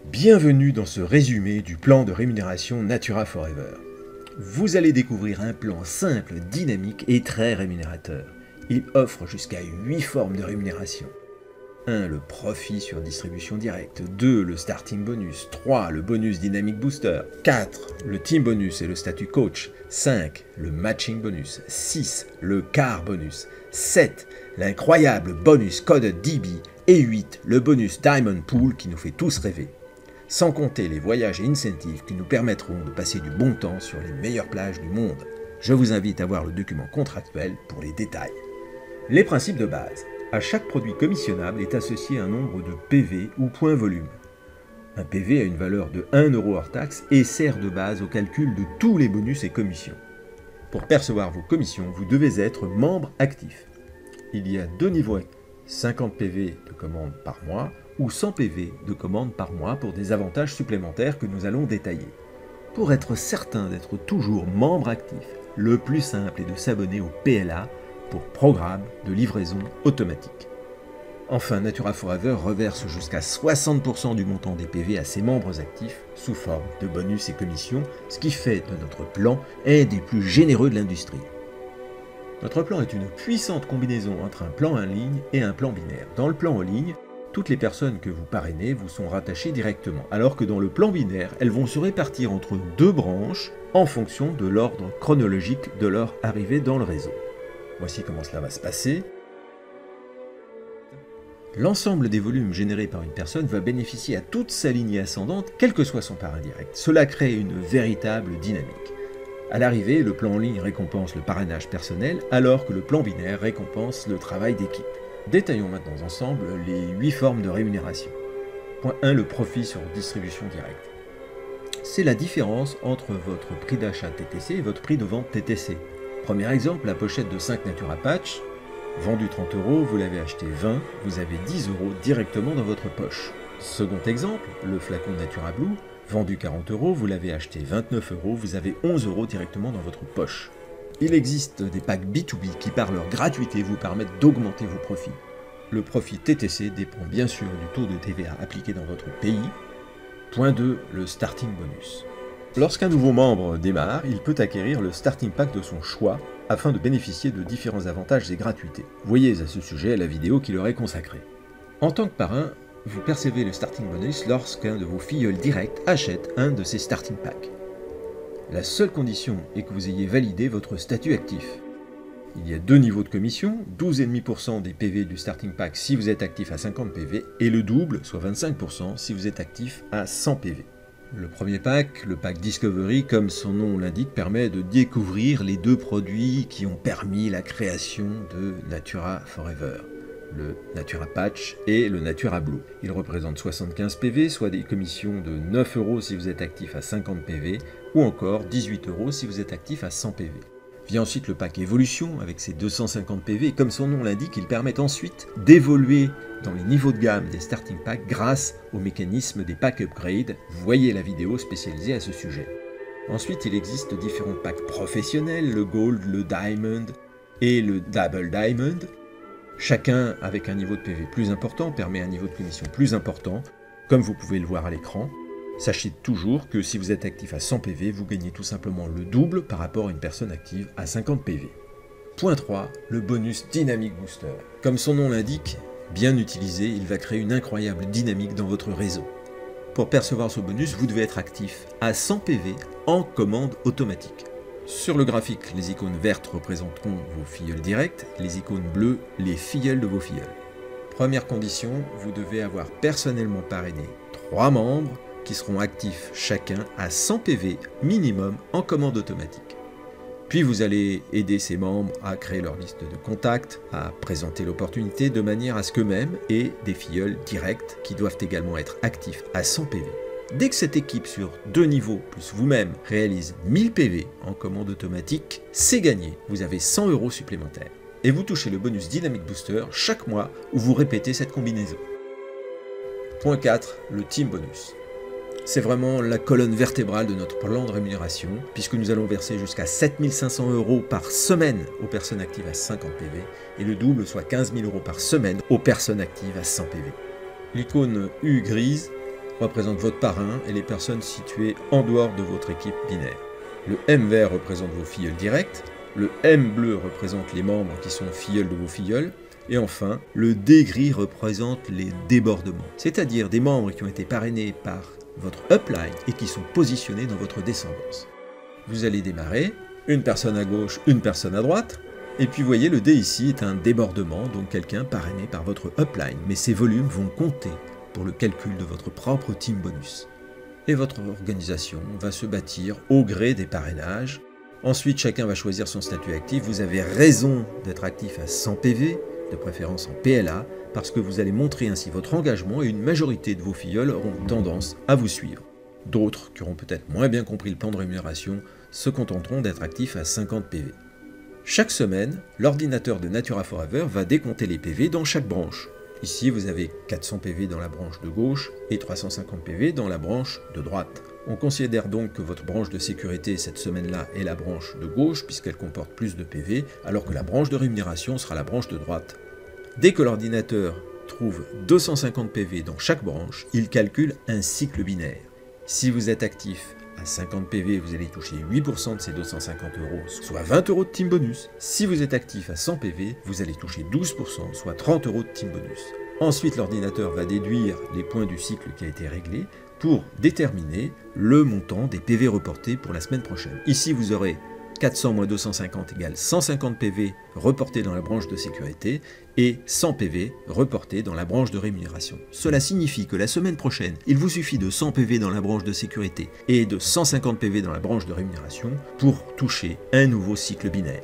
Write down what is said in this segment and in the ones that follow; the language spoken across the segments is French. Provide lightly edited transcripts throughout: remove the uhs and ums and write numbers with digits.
Bienvenue dans ce résumé du plan de rémunération Natura Forever. Vous allez découvrir un plan simple, dynamique et très rémunérateur. Il offre jusqu'à 8 formes de rémunération. 1. Le profit sur distribution directe. 2. Le starting bonus. 3. Le bonus dynamic booster. 4. Le team bonus et le statut coach. 5. Le matching bonus. 6. Le car bonus. 7. L'incroyable bonus code DB. Et 8. Le bonus Diamond Pool qui nous fait tous rêver. Sans compter les voyages et incentives qui nous permettront de passer du bon temps sur les meilleures plages du monde. Je vous invite à voir le document contractuel pour les détails. Les principes de base. À chaque produit commissionnable est associé un nombre de PV ou points volume. Un PV a une valeur de 1 € hors taxe et sert de base au calcul de tous les bonus et commissions. Pour percevoir vos commissions, vous devez être membre actif. Il y a deux niveaux, 50 PV de commandes par mois ou 100 PV de commandes par mois pour des avantages supplémentaires que nous allons détailler. Pour être certain d'être toujours membre actif, le plus simple est de s'abonner au PLA pour programme de livraison automatique. Enfin, Natura Forever reverse jusqu'à 60% du montant des PV à ses membres actifs sous forme de bonus et commissions, ce qui fait de notre plan un des plus généreux de l'industrie. Notre plan est une puissante combinaison entre un plan en ligne et un plan binaire. Dans le plan en ligne, toutes les personnes que vous parrainez vous sont rattachées directement, alors que dans le plan binaire, elles vont se répartir entre deux branches en fonction de l'ordre chronologique de leur arrivée dans le réseau. Voici comment cela va se passer. L'ensemble des volumes générés par une personne va bénéficier à toute sa lignée ascendante, quel que soit son parrain direct. Cela crée une véritable dynamique. À l'arrivée, le plan en ligne récompense le parrainage personnel, alors que le plan binaire récompense le travail d'équipe. Détaillons maintenant ensemble les 8 formes de rémunération. Point 1. Le profit sur distribution directe. C'est la différence entre votre prix d'achat TTC et votre prix de vente TTC. Premier exemple, la pochette de 5 Natura Patch, vendue 30 €, vous l'avez acheté 20, vous avez 10 € directement dans votre poche. Second exemple, le flacon Natura Blue, vendu 40 €, vous l'avez acheté 29 €, vous avez 11 € directement dans votre poche. Il existe des packs B2B qui, par leur gratuité, vous permettent d'augmenter vos profits. Le profit TTC dépend bien sûr du taux de TVA appliqué dans votre pays. Point 2. Le starting bonus. Lorsqu'un nouveau membre démarre, il peut acquérir le starting pack de son choix afin de bénéficier de différents avantages et gratuités. Voyez à ce sujet la vidéo qui leur est consacrée. En tant que parrain, vous percevez le starting bonus lorsqu'un de vos filleuls directs achète un de ces starting packs. La seule condition est que vous ayez validé votre statut actif. Il y a deux niveaux de commission, 12,5% des PV du starting pack si vous êtes actif à 50 PV et le double, soit 25% si vous êtes actif à 100 PV. Le premier pack, le pack Discovery, comme son nom l'indique, permet de découvrir les deux produits qui ont permis la création de Natura Forever, le Natura Patch et le Natura Blue. Il représente 75 PV, soit des commissions de 9 € si vous êtes actif à 50 PV, ou encore 18 € si vous êtes actif à 100 PV. Vient ensuite le pack Évolution avec ses 250 PV, et comme son nom l'indique, il permet ensuite d'évoluer dans les niveaux de gamme des starting packs grâce au mécanisme des packs upgrade. Voyez la vidéo spécialisée à ce sujet. Ensuite, il existe différents packs professionnels, le Gold, le Diamond et le Double Diamond. Chacun avec un niveau de PV plus important permet un niveau de commission plus important, comme vous pouvez le voir à l'écran. Sachez toujours que si vous êtes actif à 100 PV, vous gagnez tout simplement le double par rapport à une personne active à 50 PV. Point 3. Le bonus Dynamic Booster. Comme son nom l'indique, bien utilisé, il va créer une incroyable dynamique dans votre réseau. Pour percevoir ce bonus, vous devez être actif à 100 PV en commande automatique. Sur le graphique, les icônes vertes représenteront vos filleuls directs, les icônes bleues, les filleuls de vos filleuls. Première condition, vous devez avoir personnellement parrainé 3 membres qui seront actifs chacun à 100 PV minimum en commande automatique. Puis vous allez aider ces membres à créer leur liste de contacts, à présenter l'opportunité de manière à ce qu'eux-mêmes aient des filleuls directs qui doivent également être actifs à 100 PV. Dès que cette équipe sur 2 niveaux plus vous-même réalise 1000 PV en commande automatique, c'est gagné, vous avez 100 € supplémentaires. Et vous touchez le bonus Dynamic Booster chaque mois où vous répétez cette combinaison. Point 4. Le Team Bonus. C'est vraiment la colonne vertébrale de notre plan de rémunération, puisque nous allons verser jusqu'à 7 500 € par semaine aux personnes actives à 50 PV, et le double, soit 15 000 € par semaine aux personnes actives à 100 PV. L'icône U grise représente votre parrain et les personnes situées en dehors de votre équipe binaire. Le M vert représente vos filleuls directs, le M bleu représente les membres qui sont filleuls de vos filleuls, et enfin, le D gris représente les débordements, c'est-à-dire des membres qui ont été parrainés par votre upline et qui sont positionnés dans votre descendance. Vous allez démarrer, une personne à gauche, une personne à droite, et puis vous voyez le D ici est un débordement, donc quelqu'un parrainé par votre upline, mais ces volumes vont compter pour le calcul de votre propre team bonus. Et votre organisation va se bâtir au gré des parrainages. Ensuite, chacun va choisir son statut actif. Vous avez raison d'être actif à 100 PV, de préférence en PLA, parce que vous allez montrer ainsi votre engagement et une majorité de vos filleuls auront tendance à vous suivre. D'autres, qui auront peut-être moins bien compris le plan de rémunération, se contenteront d'être actifs à 50 PV. Chaque semaine, l'ordinateur de Natura Forever va décompter les PV dans chaque branche. Ici, vous avez 400 PV dans la branche de gauche et 350 PV dans la branche de droite. On considère donc que votre branche de sécurité cette semaine-là est la branche de gauche puisqu'elle comporte plus de PV, alors que la branche de rémunération sera la branche de droite. Dès que l'ordinateur trouve 250 PV dans chaque branche, il calcule un cycle binaire. Si vous êtes actif à 50 PV, vous allez toucher 8% de ces 250 €, soit 20 € de team bonus. Si vous êtes actif à 100 PV, vous allez toucher 12%, soit 30 € de team bonus. Ensuite, l'ordinateur va déduire les points du cycle qui a été réglé pour déterminer le montant des PV reportés pour la semaine prochaine. Ici, vous aurez 400 moins 250 égale 150 PV reportés dans la branche de sécurité et 100 PV reportés dans la branche de rémunération. Cela signifie que la semaine prochaine, il vous suffit de 100 PV dans la branche de sécurité et de 150 PV dans la branche de rémunération pour toucher un nouveau cycle binaire.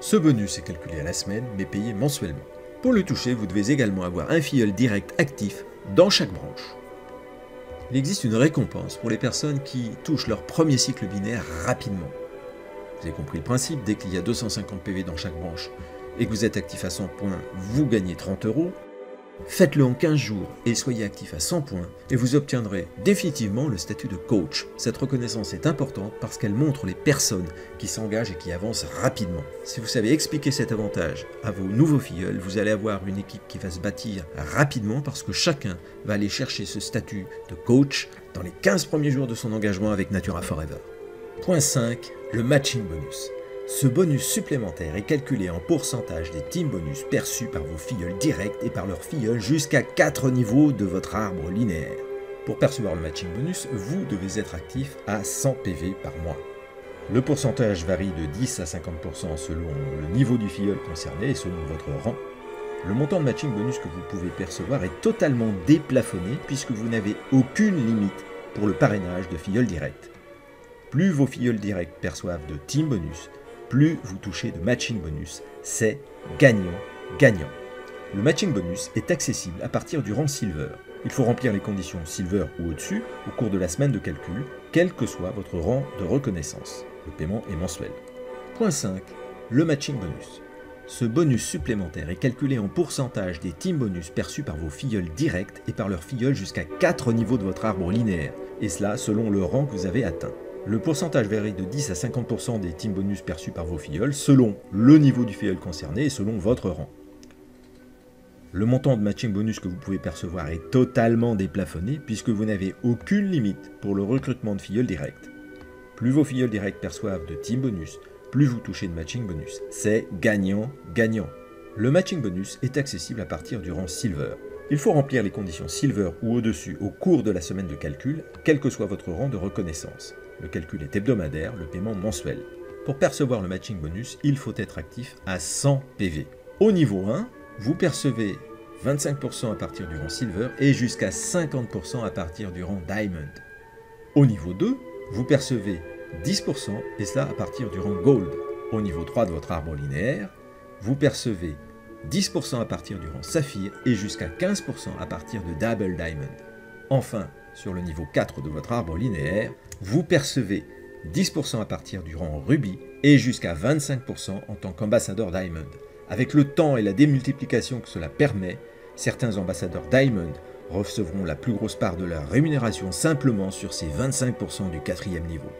Ce bonus est calculé à la semaine mais payé mensuellement. Pour le toucher, vous devez également avoir un filleul direct actif dans chaque branche. Il existe une récompense pour les personnes qui touchent leur premier cycle binaire rapidement. Vous avez compris le principe, dès qu'il y a 250 PV dans chaque branche et que vous êtes actif à 100 points, vous gagnez 30 €. Faites-le en 15 jours et soyez actif à 100 points et vous obtiendrez définitivement le statut de coach. Cette reconnaissance est importante parce qu'elle montre les personnes qui s'engagent et qui avancent rapidement. Si vous savez expliquer cet avantage à vos nouveaux filleuls, vous allez avoir une équipe qui va se bâtir rapidement parce que chacun va aller chercher ce statut de coach dans les 15 premiers jours de son engagement avec Natura Forever. Point 5. Le matching bonus. Ce bonus supplémentaire est calculé en pourcentage des team bonus perçus par vos filleuls directs et par leurs filleuls jusqu'à 4 niveaux de votre arbre linéaire. Pour percevoir le matching bonus, vous devez être actif à 100 PV par mois. Le pourcentage varie de 10 à 50% selon le niveau du filleul concerné et selon votre rang. Le montant de matching bonus que vous pouvez percevoir est totalement déplafonné puisque vous n'avez aucune limite pour le parrainage de filleuls directs. Plus vos filleuls directs perçoivent de team bonus, plus vous touchez de matching bonus. C'est gagnant-gagnant. Le matching bonus est accessible à partir du rang Silver. Il faut remplir les conditions Silver ou au-dessus au cours de la semaine de calcul, quel que soit votre rang de reconnaissance. Le paiement est mensuel. Point 5. Le matching bonus. Ce bonus supplémentaire est calculé en pourcentage des team bonus perçus par vos filleuls directs et par leurs filleuls jusqu'à 4 niveaux de votre arbre linéaire, et cela selon le rang que vous avez atteint. Le pourcentage varie de 10 à 50% des team bonus perçus par vos filleuls selon le niveau du filleul concerné et selon votre rang. Le montant de matching bonus que vous pouvez percevoir est totalement déplafonné puisque vous n'avez aucune limite pour le recrutement de filleuls directs. Plus vos filleuls directs perçoivent de team bonus, plus vous touchez de matching bonus. C'est gagnant-gagnant. Le matching bonus est accessible à partir du rang Silver. Il faut remplir les conditions Silver ou au-dessus au cours de la semaine de calcul, quel que soit votre rang de reconnaissance. Le calcul est hebdomadaire, le paiement mensuel. Pour percevoir le matching bonus, il faut être actif à 100 PV. Au niveau 1, vous percevez 25% à partir du rang Silver et jusqu'à 50% à partir du rang Diamond. Au niveau 2, vous percevez 10% et cela à partir du rang Gold. Au niveau 3 de votre arbre linéaire, vous percevez 10% à partir du rang Saphir et jusqu'à 15% à partir de Double Diamond. Enfin, sur le niveau 4 de votre arbre linéaire, vous percevez 10% à partir du rang Ruby et jusqu'à 25% en tant qu'ambassadeur Diamond. Avec le temps et la démultiplication que cela permet, certains ambassadeurs Diamond recevront la plus grosse part de leur rémunération simplement sur ces 25% du 4e niveau.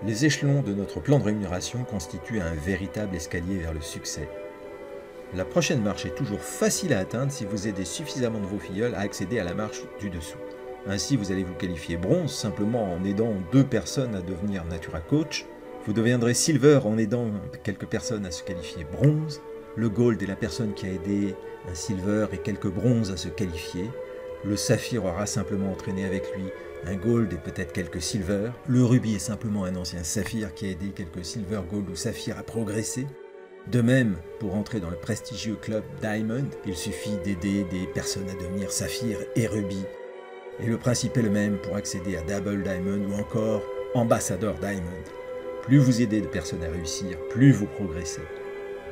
Les échelons de notre plan de rémunération constituent un véritable escalier vers le succès. La prochaine marche est toujours facile à atteindre si vous aidez suffisamment de vos filleuls à accéder à la marche du dessous. Ainsi, vous allez vous qualifier bronze simplement en aidant 2 personnes à devenir Natura Coach. Vous deviendrez silver en aidant quelques personnes à se qualifier bronze. Le gold est la personne qui a aidé un silver et quelques bronzes à se qualifier. Le saphir aura simplement entraîné avec lui un gold et peut-être quelques silver. Le rubis est simplement un ancien saphir qui a aidé quelques silver, gold ou saphir à progresser. De même, pour entrer dans le prestigieux club Diamond, il suffit d'aider des personnes à devenir saphir et rubis. Et le principe est le même pour accéder à Double Diamond ou encore Ambassador Diamond. Plus vous aidez de personnes à réussir, plus vous progressez.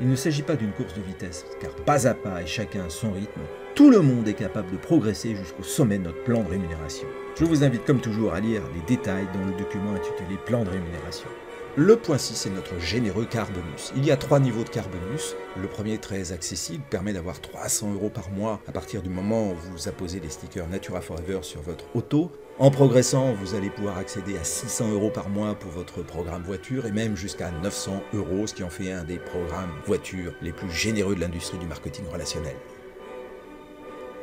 Il ne s'agit pas d'une course de vitesse, car pas à pas et chacun à son rythme, tout le monde est capable de progresser jusqu'au sommet de notre plan de rémunération. Je vous invite comme toujours à lire les détails dans le document intitulé Plan de rémunération. Le point 6 est notre généreux car bonus. Il y a 3 niveaux de car bonus. Le premier, très accessible, permet d'avoir 300 € par mois à partir du moment où vous apposez les stickers Natura Forever sur votre auto. En progressant, vous allez pouvoir accéder à 600 € par mois pour votre programme voiture et même jusqu'à 900 €, ce qui en fait un des programmes voitures les plus généreux de l'industrie du marketing relationnel.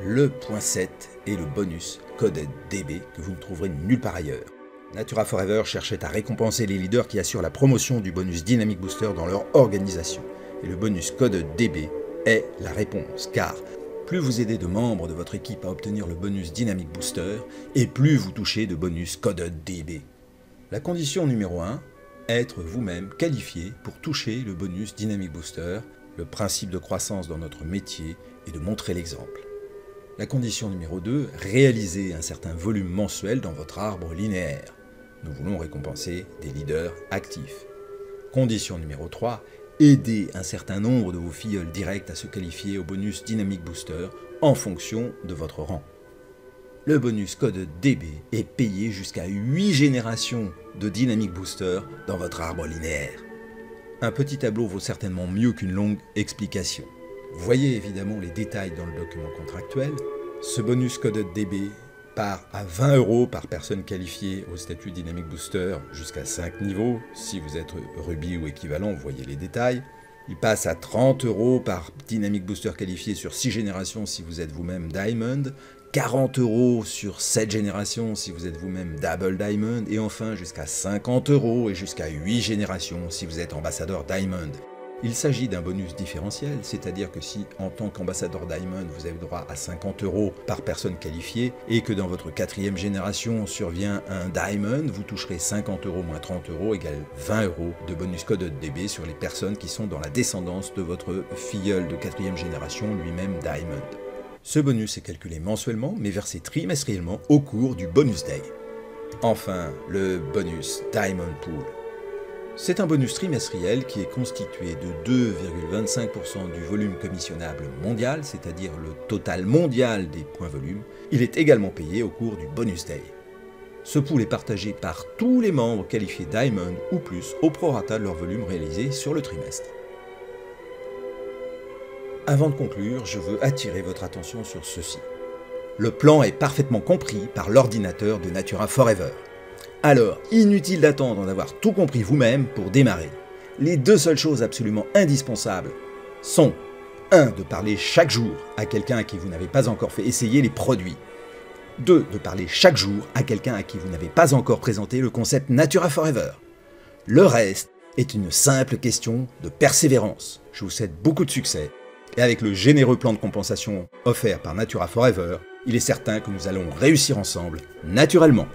Le point 7 est le bonus Code DB que vous ne trouverez nulle part ailleurs. Natura Forever cherchait à récompenser les leaders qui assurent la promotion du bonus Dynamic Booster dans leur organisation. Et le bonus Code DB est la réponse, car plus vous aidez de membres de votre équipe à obtenir le bonus Dynamic Booster, et plus vous touchez de bonus Code DB. La condition numéro 1, être vous-même qualifié pour toucher le bonus Dynamic Booster. Le principe de croissance dans notre métier est de montrer l'exemple. La condition numéro 2, réaliser un certain volume mensuel dans votre arbre linéaire. Nous voulons récompenser des leaders actifs. Condition numéro 3, aider un certain nombre de vos filleuls directs à se qualifier au bonus Dynamic Booster en fonction de votre rang. Le bonus Code DB est payé jusqu'à 8 générations de Dynamic Booster dans votre arbre linéaire. Un petit tableau vaut certainement mieux qu'une longue explication. Vous voyez évidemment les détails dans le document contractuel. Ce bonus Code DB part à 20 € par personne qualifiée au statut Dynamic Booster jusqu'à 5 niveaux. Si vous êtes Ruby ou équivalent, vous voyez les détails. Il passe à 30 € par Dynamic Booster qualifié sur 6 générations si vous êtes vous-même Diamond, 40 € sur 7 générations si vous êtes vous-même Double Diamond, et enfin jusqu'à 50 € et jusqu'à 8 générations si vous êtes Ambassador Diamond. Il s'agit d'un bonus différentiel, c'est-à-dire que si en tant qu'ambassadeur Diamond vous avez droit à 50 € par personne qualifiée et que dans votre 4e génération survient un Diamond, vous toucherez 50 € moins 30 € égale 20 € de bonus Code DB sur les personnes qui sont dans la descendance de votre filleul de 4e génération, lui-même Diamond. Ce bonus est calculé mensuellement mais versé trimestriellement au cours du bonus day. Enfin, le bonus Diamond Pool. C'est un bonus trimestriel qui est constitué de 2,25% du volume commissionnable mondial, c'est-à-dire le total mondial des points volume. Il est également payé au cours du bonus day. Ce pool est partagé par tous les membres qualifiés Diamond ou plus au prorata de leur volume réalisé sur le trimestre. Avant de conclure, je veux attirer votre attention sur ceci. Le plan est parfaitement compris par l'ordinateur de Natura Forever. Alors, inutile d'attendre d'avoir tout compris vous-même pour démarrer. Les 2 seules choses absolument indispensables sont 1. De parler chaque jour à quelqu'un à qui vous n'avez pas encore fait essayer les produits. 2. De parler chaque jour à quelqu'un à qui vous n'avez pas encore présenté le concept Natura Forever. Le reste est une simple question de persévérance. Je vous souhaite beaucoup de succès. Et avec le généreux plan de compensation offert par Natura Forever, il est certain que nous allons réussir ensemble, naturellement.